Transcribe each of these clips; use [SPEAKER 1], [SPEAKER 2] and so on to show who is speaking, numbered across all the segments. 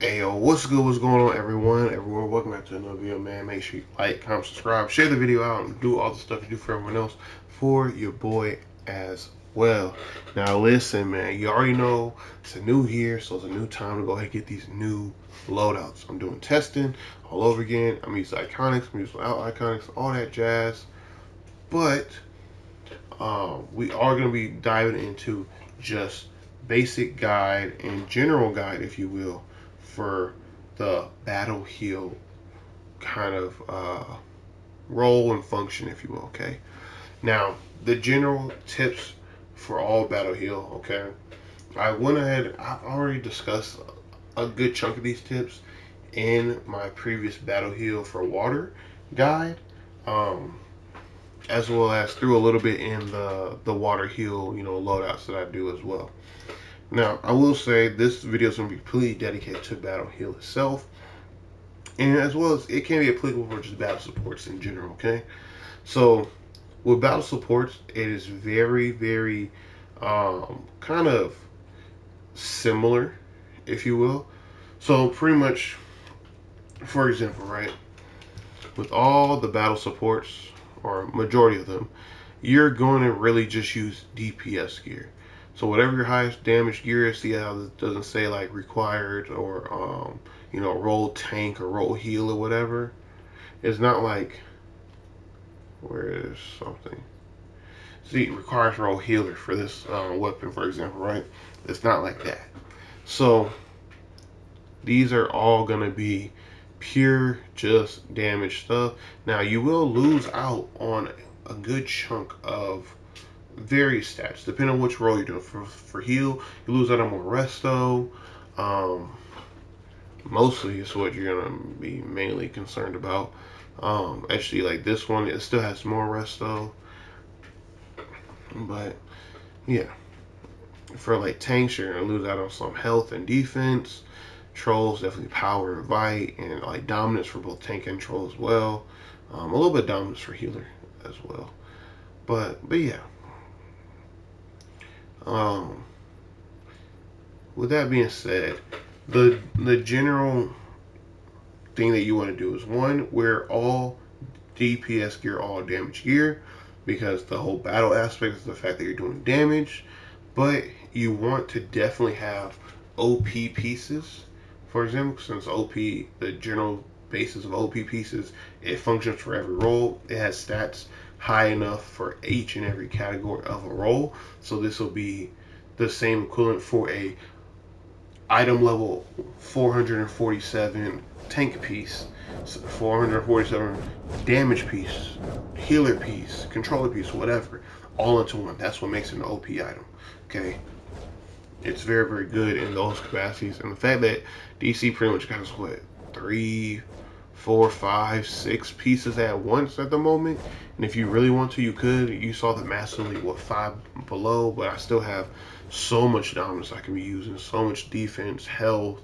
[SPEAKER 1] Hey yo, what's good? What's going on, everyone? Welcome back to another video, man. Make sure you like, comment, subscribe, share the video out, and do all the stuff you do for everyone else for your boy as well. Now, listen, man. You already know it's a new year, so it's a new time to go ahead and get these new loadouts. I'm doing testing all over again. I'm using iconics, I'm using out iconics, all that jazz. But we are going to be diving into just basic guide and general guide, if you will, for the battle heal kind of role and function, if you will. Okay. Now, the general tips for all battle heal. Okay. I went ahead. I've already discussed a good chunk of these tips in my previous battle heal for water guide. Um, as well as through a little bit in the water heal, loadouts that I do as well. Now, I will say this video is going to be completely dedicated to battle heal itself, and as well as it can be applicable for just battle supports in general. Okay, so with battle supports, it is very, very kind of similar, if you will. So pretty much, for example, right, with all the battle supports or majority of them, you're going to really just use DPS gear. So whatever your highest damage gear is, see how it doesn't say like required or roll tank or roll heal or whatever. It's not like where is something. See, it requires roll healer for this weapon, for example, right? It's not like that. So these are all gonna be pure just damage stuff. Now you will lose out on a good chunk of various stats depending on which role you're doing. For heal, you lose out on more resto. Mostly is what you're gonna be mainly concerned about. Actually, like this one, it still has more resto, but yeah, for like tanks, you're gonna lose out on some health and defense. Trolls definitely power and fight, and like dominance for both tank and troll as well. A little bit of dominance for healer as well. But yeah. Um, with that being said, the general thing that you want to do is one, wear all DPS gear, all damage gear, because the whole battle aspect is the fact that you're doing damage. But you want to definitely have OP pieces. For example, since OP, the general basis of OP pieces, it functions for every role. It has stats high enough for each and every category of a role. So this will be the same equivalent for a item level 447 tank piece, 447 damage piece, healer piece, controller piece, whatever, all into one. That's what makes it an OP item. Okay, it's very, very good in those capacities, and the fact that DC pretty much has what 3, 4, 5, 6 pieces at once at the moment. And if you really want to, you could. You saw the massively 5 below, but I still have so much dominance I can be using, so much defense, health,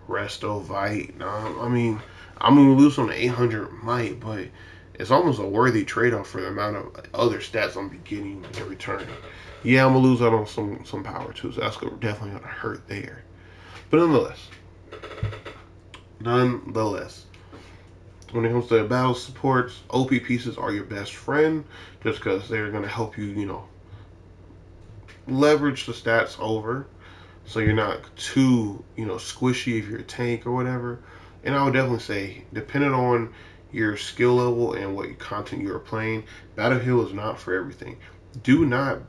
[SPEAKER 1] resto, vite. I mean, I'm gonna lose on the 800 might, but it's almost a worthy trade-off for the amount of other stats I'm getting in return. Yeah, I'm gonna lose out on some power too, so that's definitely gonna hurt there. But nonetheless, when it comes to battle supports, OP pieces are your best friend, just because they're gonna help you, leverage the stats over, so you're not too, squishy if you're a tank or whatever. And I would definitely say, depending on your skill level and what content you're playing, Battle Heal is not for everything. Do not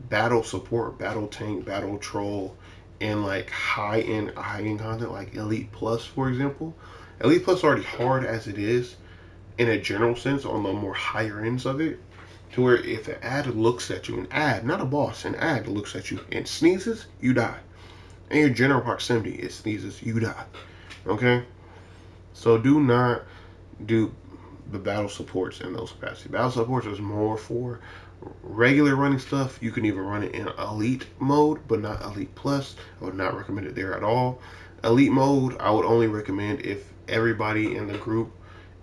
[SPEAKER 1] battle support, battle tank, battle troll, and like high-end content like Elite Plus, for example. Elite Plus is already hard as it is in a general sense on the more higher ends of it. To where if an ad looks at you, an ad, not a boss, an ad looks at you and sneezes, you die. In your general proximity, it sneezes, you die. Okay? So do not do the battle supports in those capacities. Battle supports is more for regular running stuff. You can even run it in elite mode, but not elite plus. I would not recommend it there at all. Elite mode, I would only recommend if everybody in the group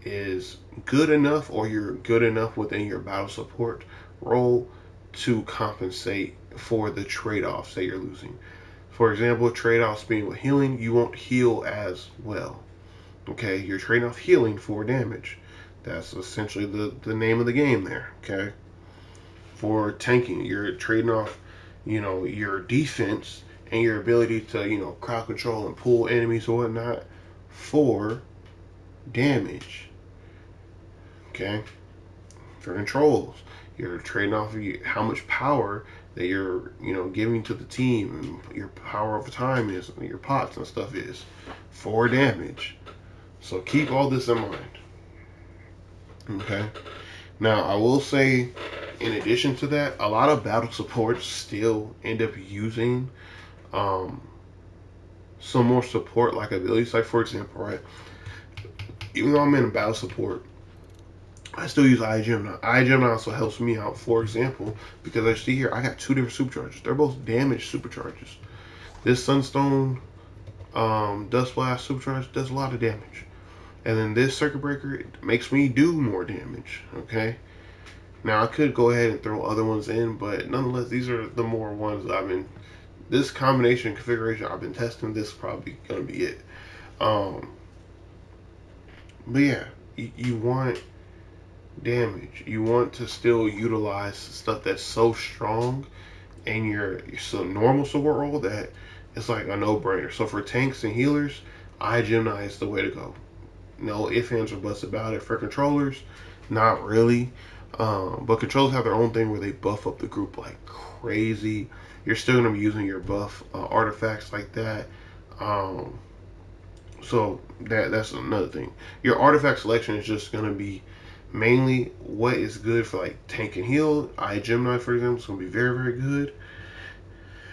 [SPEAKER 1] is good enough, or you're good enough within your battle support role to compensate for the trade-offs that you're losing. For example, trade off speed with healing, you won't heal as well. Okay, you're trading off healing for damage. That's essentially the name of the game there. Okay, for tanking, you're trading off, your defense and your ability to, crowd control and pull enemies or whatnot for damage. Okay, for controls, you're trading off how much power that you're, giving to the team, and your power over time is, and your pots and stuff is for damage. So keep all this in mind. Okay. Now I will say, in addition to that, a lot of battle supports still end up using um, some more support like abilities. Like for example, right? Even though I'm in battle support, I still use Gemini. Gemini also helps me out. For example, because I see here I got two different superchargers. They're both damage superchargers. This Sunstone Dust Blast supercharge does a lot of damage. And then this Circuit Breaker, it makes me do more damage. Okay. Now I could go ahead and throw other ones in, but nonetheless, these are the more ones I've been. This combination configuration I've been testing. This is probably gonna be it. Um, but yeah, you want damage. You want to still utilize stuff that's so strong in your so normal support role that it's like a no-brainer. So for tanks and healers, Gemini is the way to go. No ifs, ands, or buts about it. For controllers, not really. But controllers have their own thing where they buff up the group like crazy. You're still going to be using your buff artifacts like that. So that's another thing. Your artifact selection is just going to be mainly what is good for like tank and heal. Gemini, for example, is going to be very, very good.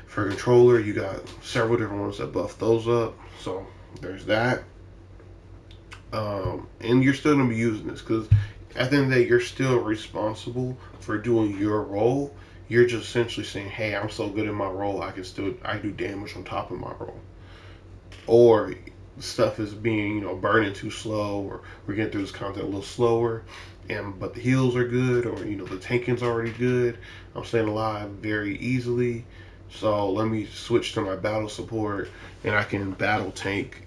[SPEAKER 1] For controller, you got several different ones that buff those up. So there's that. And you're still going to be using this because at the end of the day, you're still responsible for doing your role. You're just essentially saying, hey, I'm so good in my role, I do damage on top of my role. Or stuff is being, burning too slow, or we're getting through this content a little slower, but the heals are good, or, the tanking's already good. I'm staying alive very easily. So let me switch to my battle support, and I can battle tank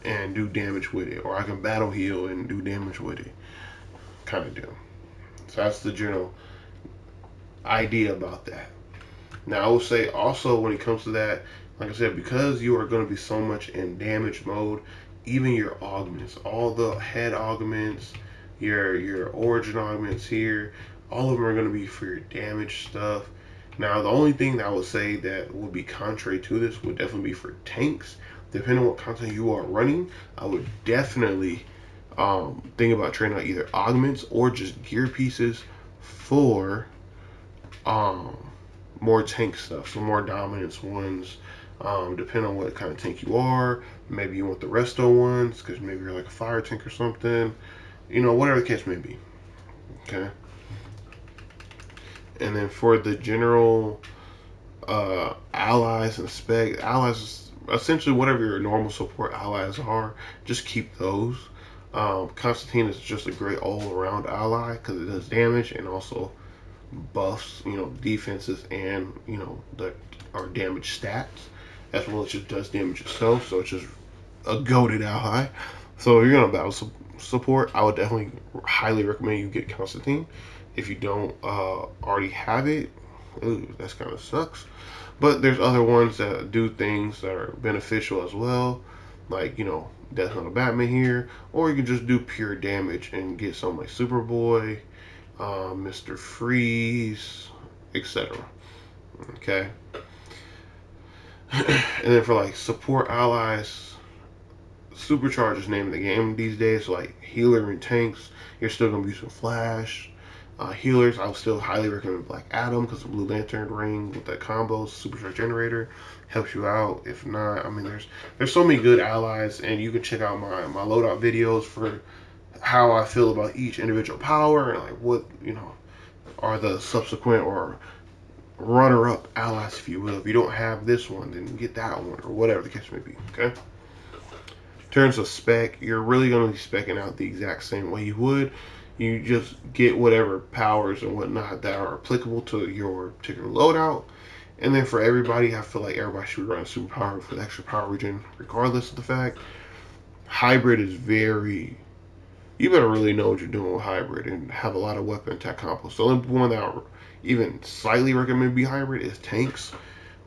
[SPEAKER 1] and do damage with it, or I can battle heal and do damage with it, kind of deal. So that's the general idea about that. Now I will say also when it comes to that, like I said, because you are going to be so much in damage mode, even your augments, all the head augments, your origin augments here, all of them are going to be for your damage stuff. Now the only thing that I would say that would be contrary to this would definitely be for tanks. Depending on what content you are running, I would definitely think about trading out either augments or just gear pieces for more tank stuff, so more dominance ones. Depending on what kind of tank you are, maybe you want the resto ones because maybe you're like a fire tank or something. Whatever the case may be. Okay. And then for the general allies and spec, allies essentially whatever your normal support allies are, just keep those. Constantine is just a great all-around ally because it does damage and also buffs, defenses and our damage stats as well as just does damage itself. So it's just a goated ally. So if you're gonna battle support, I would definitely highly recommend you get Constantine. If you don't already have it, that's kind of sucks. But there's other ones that do things that are beneficial as well, like Death on a Batman here, or you can just do pure damage and get something like Superboy, Mr. Freeze, etc. Okay. And then for like support allies, Supercharge is name of the game these days. So like healer and tanks, you're still gonna be using Flash. Healers, I would still highly recommend Black Adam because the Blue Lantern ring with that combo, Supercharge Generator, helps you out. If not, I mean, there's so many good allies, and you can check out my loadout videos for how I feel about each individual power and like what are the subsequent or runner-up allies, if you will. If you don't have this one, then get that one or whatever the case may be. Okay. In terms of spec, you're really going to be specking out the exact same way you would. You just get whatever powers and whatnot that are applicable to your particular loadout, And then for everybody, I feel like everybody should run superpower for the extra power regen, regardless of the fact. Hybrid is very. You better really know what you're doing with hybrid and have a lot of weapon attack combos. The only one that I even slightly recommend be hybrid is tanks,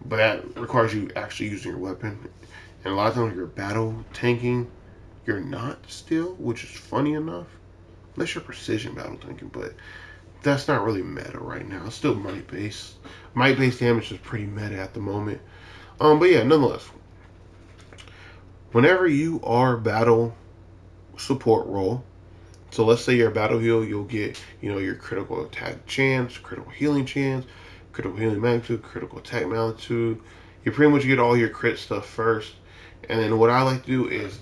[SPEAKER 1] but that requires you actually using your weapon. And a lot of times you're battle tanking, you're not still, which is funny enough. Unless you're precision battle tanking, but that's not really meta right now. It's still might based. Might based damage is pretty meta at the moment. But yeah, nonetheless, whenever you are battle support role, so let's say you're a battle heal, you'll get your critical attack chance, critical healing chance, critical healing magnitude, critical attack magnitude. You pretty much get all your crit stuff first, and then what I like to do is,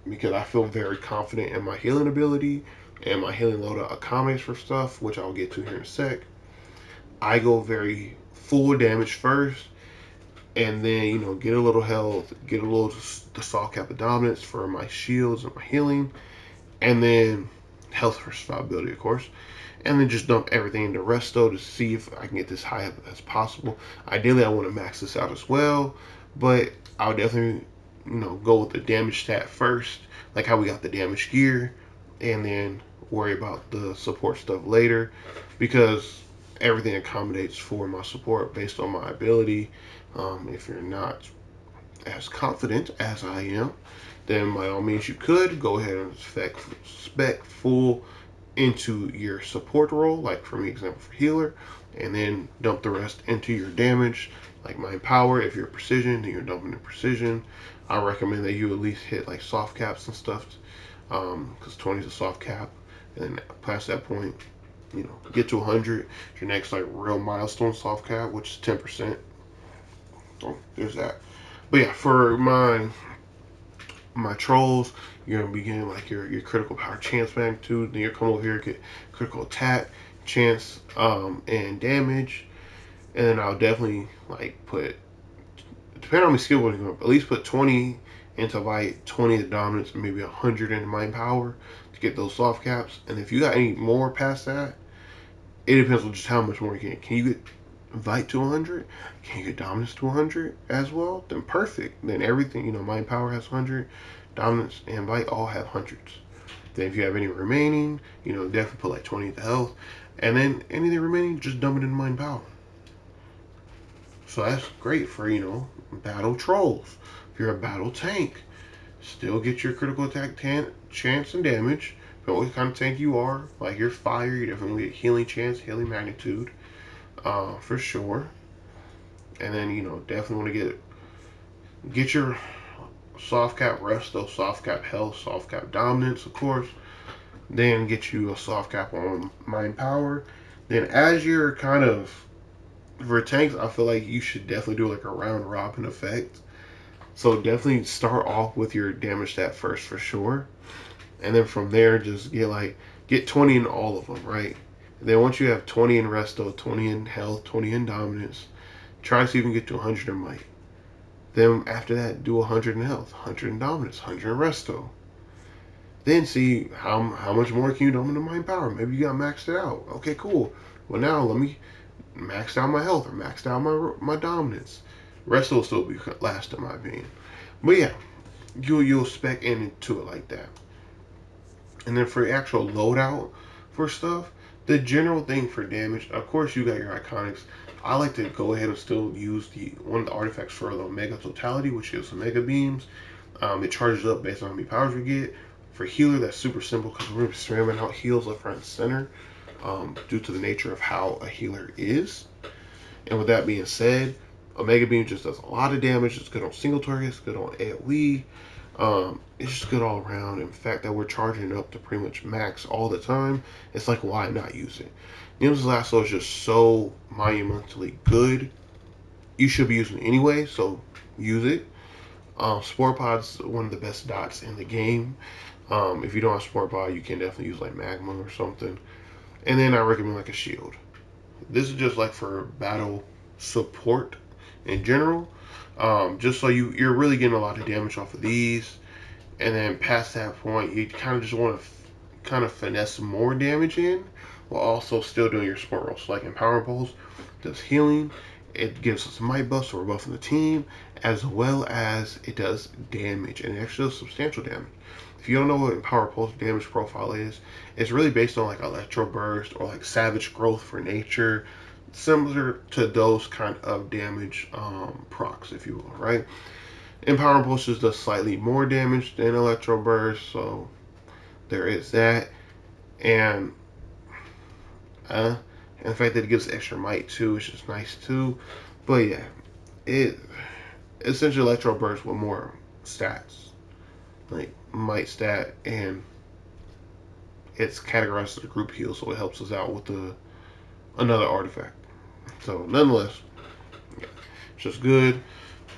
[SPEAKER 1] because I feel very confident in my healing ability and my healing loadout accommodates for stuff, which I'll get to here in a sec. I go very full damage first, and then get a little health, get a little the soft cap of dominance for my shields and my healing, and then health for survivability, of course, and then just dump everything into resto to see if I can get this high up as possible. Ideally, I want to max this out as well, but I would definitely go with the damage stat first, like how we got the damage gear, and then worry about the support stuff later, because everything accommodates for my support based on my ability. If you're not as confident as I am, then by all means you could go ahead and spec full into your support role, like for me, example for healer, and then dump the rest into your damage, like mind power. If you're precision, then you're dumping in precision. I recommend that you at least hit like soft caps and stuff, because 20 is a soft cap, and then past that point, get to 100. Your next like real milestone soft cap, which is 10%. So there's that. But yeah, for my trolls, you're gonna be getting like your critical power chance magnitude. Then you come over here get critical attack chance and damage, and then I'll definitely like put, depending on my skill, at least put 20 into light, 20 into dominance, and maybe 100 into mind power to get those soft caps. And if you got any more past that, it depends on just how much more you can. Can you get Vite to 100? Can you get Dominance to 100 as well? Then perfect. Then everything, Mind Power has 100, Dominance and Vite all have hundreds. Then if you have any remaining, definitely put like 20 to health. And then anything remaining, just dump it in Mind Power. So that's great for, battle trolls. If you're a battle tank, still get your critical attack chance and damage. But what kind of tank you are, like you're fire, you definitely get healing chance, healing magnitude. For sure. And then definitely want to get your soft cap resto, soft cap health, soft cap dominance, of course. Then get you a soft cap on mind power. Then as you're kind of, for tanks, I feel like you should definitely do like a round robin effect. So definitely start off with your damage stat first for sure, and then from there just get 20 in all of them, right? And then once you have 20 in resto, 20 in health, 20 in dominance, try to see if you can get to 100 in might. Then after that, do 100 in health, 100 in dominance, 100 in resto. Then see how much more can you dump into mind power. Maybe you got maxed it out. Okay, cool. Well, now let me max out my health or max out my dominance. Resto will still be last in my opinion. But yeah, you'll spec into it like that. And then for the actual loadout for stuff, the general thing for damage, of course, you got your iconics. I like to go ahead and still use one of the artifacts for the Omega Totality, which is Omega Beams. It charges up based on how many powers we get. For healer, that's super simple because we're spamming out heals left, right, and center, due to the nature of how a healer is. And with that being said, Omega Beam just does a lot of damage. It's good on single targets, good on AoE. It's just good all around. In fact, that we're charging it up to pretty much max all the time. It's like, why not use it? Needless Lasso is just so monumentally good. You should be using it anyway, so use it. Spore Pod's one of the best dots in the game. If you don't have Spore Pod, you can definitely use like Magma or something. And then I recommend like a shield. This is just like for battle support in general. Just so you're really getting a lot of damage off of these. And then past that point, you kind of just want to kind of finesse more damage in while also still doing your support roll. So like Empower Pulse does healing, it gives us might buff, so we're buffing the team, as well as it does damage, and it actually does substantial damage. If you don't know what Empower Pulse damage profile is, it's really based on like Electro Burst or like Savage Growth for nature, similar to those kind of damage procs, if you will, right? Empower Pulse just does slightly more damage than Electro Burst, so there is that. And the fact that it gives extra might too is just nice too. But yeah, it essentially Electro Burst with more stats, like might stat, and it's categorized as a group heal, so it helps us out with another artifact. So nonetheless, it's just good.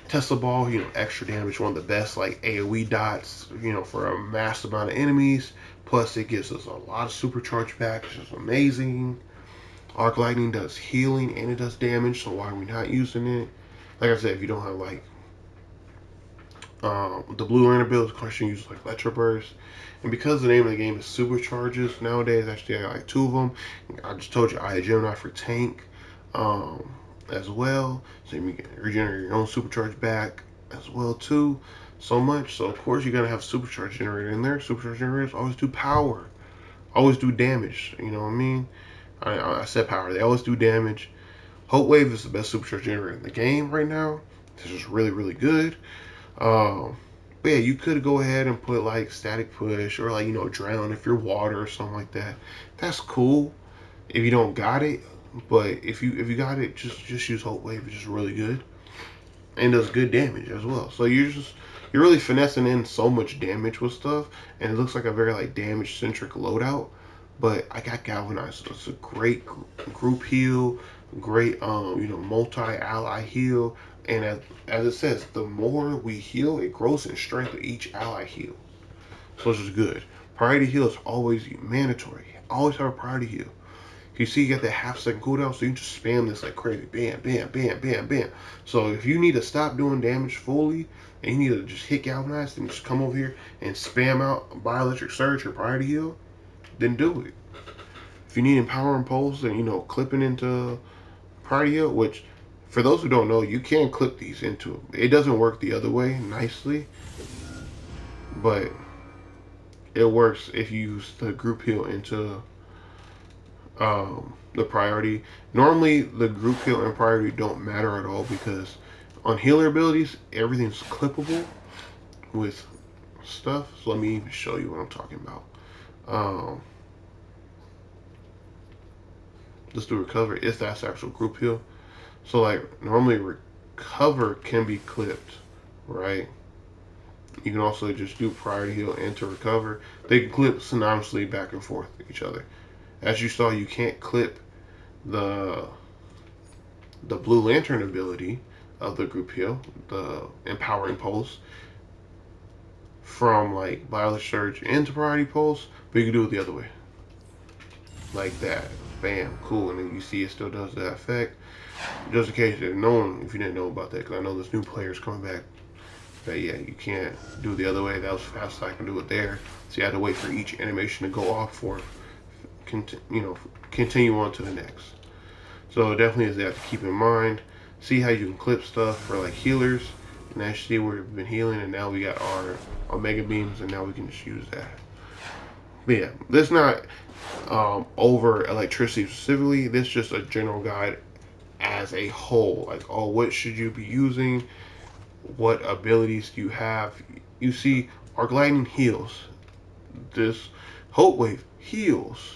[SPEAKER 1] Tesla Ball, extra damage, one of the best like AoE dots, for a mass amount of enemies. Plus, it gives us a lot of supercharge back, which is amazing. Arc Lightning does healing and it does damage, so why are we not using it? Like I said, if you don't have like the blue lantern ability, of course you use like Electro Burst. And because the name of the game is supercharges nowadays, actually I got like 2 of them. I just told you I had Gemini for tank as well, so you can regenerate your own supercharge back as well too. So much, so of course you're gonna have supercharge generator in there. Supercharge generators always do power, always do damage. You know what I mean? I said power. They always do damage. Hope Wave is the best supercharge generator in the game right now. This is really, really good. But yeah, you could go ahead and put like Static Push or like Drown if you're water or something like that. That's cool if you don't got it. But if you got it, just use Hope Wave. It's just really good and does good damage as well. So you're really finessing in so much damage with stuff, and it looks like a very like damage centric loadout. But I got Galvanized. So it's a great group heal, great multi-ally heal, and as it says, the more we heal, it grows in strength with each ally heal. So it's just good. Priority heal is always mandatory. Always have a priority heal. You see, you got that half-second cooldown, so you can just spam this like crazy. Bam, bam, bam, bam, bam. So if you need to stop doing damage fully, and you need to just hit Galvanized and just come over here and spam out Bioelectric Surge or Priority Heal, then do it. If you need Empower and Pulse and, clipping into Priority Heal, which, for those who don't know, you can clip these into it. It doesn't work the other way nicely, but it works if you use the group heal into the priority. Normally the group heal and priority don't matter at all, because on healer abilities everything's clippable with stuff. So let me show you what I'm talking about. Let's do recover. That's actual group heal. So like normally recover can be clipped, right? You can also just do priority heal and to recover. They can clip synonymously back and forth each other. As you saw, you can't clip the blue lantern ability of the group heal, the empowering pulse, from like Bioelectric Surge into priority pulse, but you can do it the other way, like that. Bam, cool. And then you see it still does that effect. Just in case if you didn't know about that, because I know there's new players coming back. But yeah, you can't do it the other way. That was fast. I can do it there. So you had to wait for each animation to go off for continue on to the next. So it definitely is that to keep in mind. See how you can clip stuff for like healers, and as you see, we've been healing, and now we got our Omega Beams, and now we can just use that. But yeah, this is not over electricity specifically. This is just a general guide as a whole. Like, what should you be using? What abilities do you have? You see, Arc Lightning heals. This Hope Wave heals.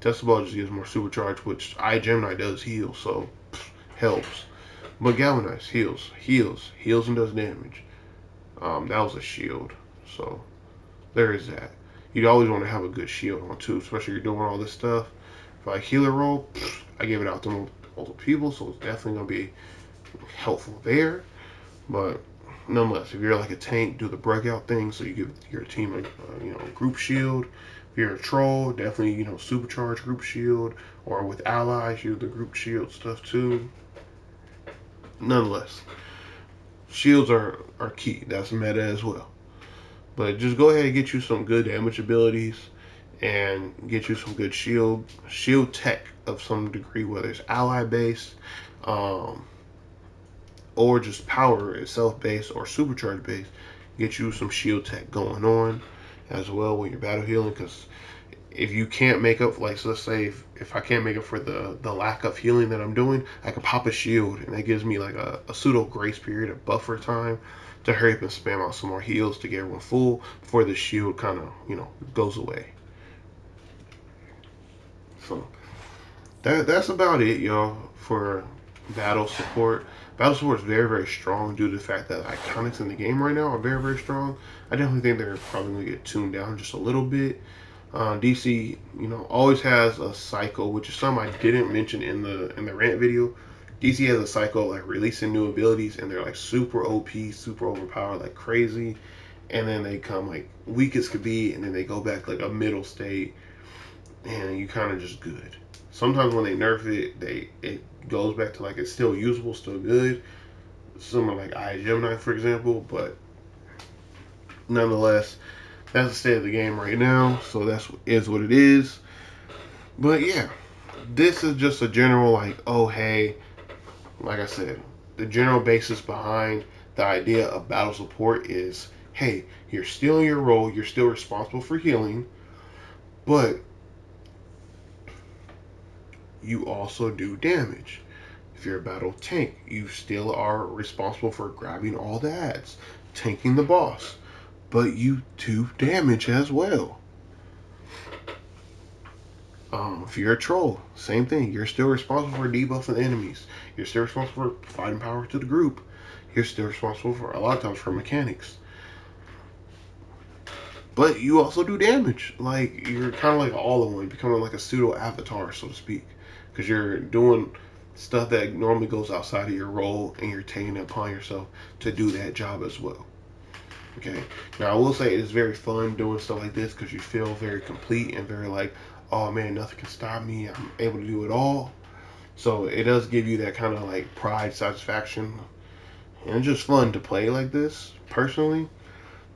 [SPEAKER 1] Tesla Ball just gives more supercharge, which Gemini does heal, so helps. But Galvanize heals and does damage. That was a shield, so there is that. You'd always want to have a good shield on too, especially if you're doing all this stuff. For like healer role, I give it out to multiple people, so it's definitely gonna be helpful there. But nonetheless, if you're like a tank, do the breakout thing, so you give your team a group shield. If you're a troll, definitely supercharge group shield, or with allies, use the group shield stuff too. Nonetheless, shields are key. That's meta as well. But just go ahead and get you some good damage abilities, and get you some good shield tech of some degree, whether it's ally based, um, or just power itself based or supercharge based. Get you some shield tech going on as well when you're battle healing, because if you can't make up, like, so let's say if I can't make up for the lack of healing that I'm doing, I can pop a shield, and that gives me like a pseudo grace period, a buffer time to hurry up and spam out some more heals to get everyone full before the shield kind of goes away. So that's about it, y'all, for battle support. Battle support is very, very strong due to the fact that iconics in the game right now are very, very strong. I definitely think they're probably going to get tuned down just a little bit. DC, always has a cycle, which is something I didn't mention in the rant video. DC has a cycle like releasing new abilities, and they're like super OP, super overpowered, like crazy, and then they come like weak as could be, and then they go back like a middle state, and you kind of just good. Sometimes when they nerf it, it goes back to like it's still usable, still good. Someone like Gemini, for example, but nonetheless, that's the state of the game right now. So that's is what it is. But yeah, this is just a general like, oh hey, like I said, the general basis behind the idea of battle support is, hey, you're still in your role, you're still responsible for healing, but you also do damage. If you're a battle tank, you still are responsible for grabbing all the ads, tanking the boss, but you do damage as well. If you're a troll, same thing. You're still responsible for debuffing enemies. You're still responsible for providing power to the group. You're still responsible for, a lot of times, for mechanics. But you also do damage. Like, you're kind of like all in one, becoming like a pseudo avatar, so to speak. Because you're doing stuff that normally goes outside of your role, and you're taking it upon yourself to do that job as well. Okay. Now, I will say it is very fun doing stuff like this because you feel very complete and very like, oh man, nothing can stop me. I'm able to do it all. So it does give you that kind of like pride, satisfaction, and it's just fun to play like this personally.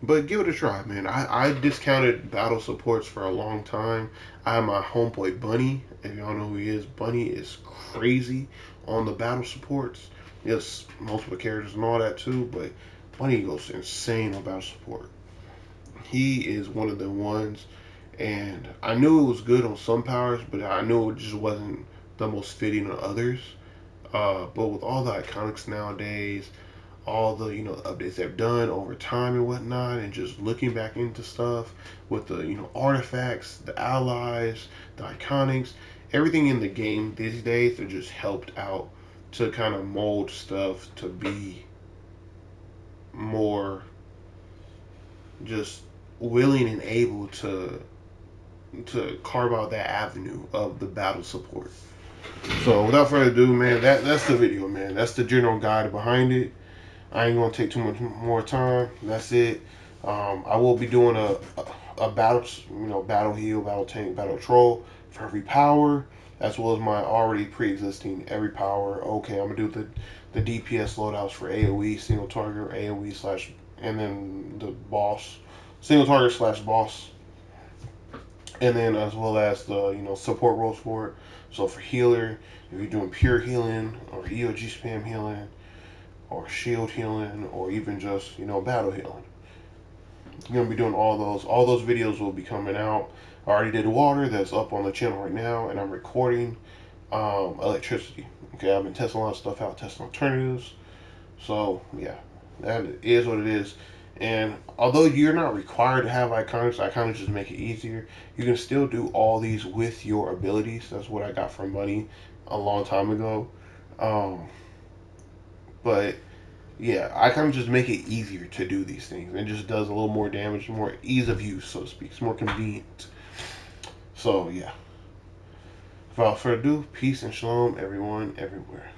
[SPEAKER 1] But give it a try, man. I discounted battle supports for a long time. I have my homeboy Bunny. If y'all know who he is, Bunny is crazy on the battle supports. Yes, multiple characters and all that too, but Bunny goes insane on battle support. He is one of the ones, and I knew it was good on some powers, but I knew it just wasn't the most fitting on others. But with all the iconics nowadays, all the updates they've done over time and whatnot, and just looking back into stuff with the artifacts, the allies, the iconics, everything in the game these days are just helped out to kind of mold stuff to be more just willing and able to carve out that avenue of the battle support. So without further ado, man, that's the video, man. That's the general guide behind it. I ain't gonna take too much more time. That's it. I will be doing a battle, battle heal, battle tank, battle troll for every power, as well as my already pre-existing every power. Okay, I'm gonna do the DPS loadouts for AOE, single target, AOE slash, and then the boss, single target slash boss, and then as well as the support roles for it. So for healer, if you're doing pure healing or EOG spam healing, or shield healing, or even just battle healing, you're gonna be doing all those. All those videos will be coming out. I already did water, that's up on the channel right now, and I'm recording electricity. Okay, I've been testing a lot of stuff out, testing alternatives. So yeah, that is what it is. And although you're not required to have iconics just make it easier. You can still do all these with your abilities. That's what I got from Money a long time ago. But yeah, I kind of just make it easier to do these things. It just does a little more damage, more ease of use, so to speak. It's more convenient. So yeah. Without further ado, peace and shalom, everyone, everywhere.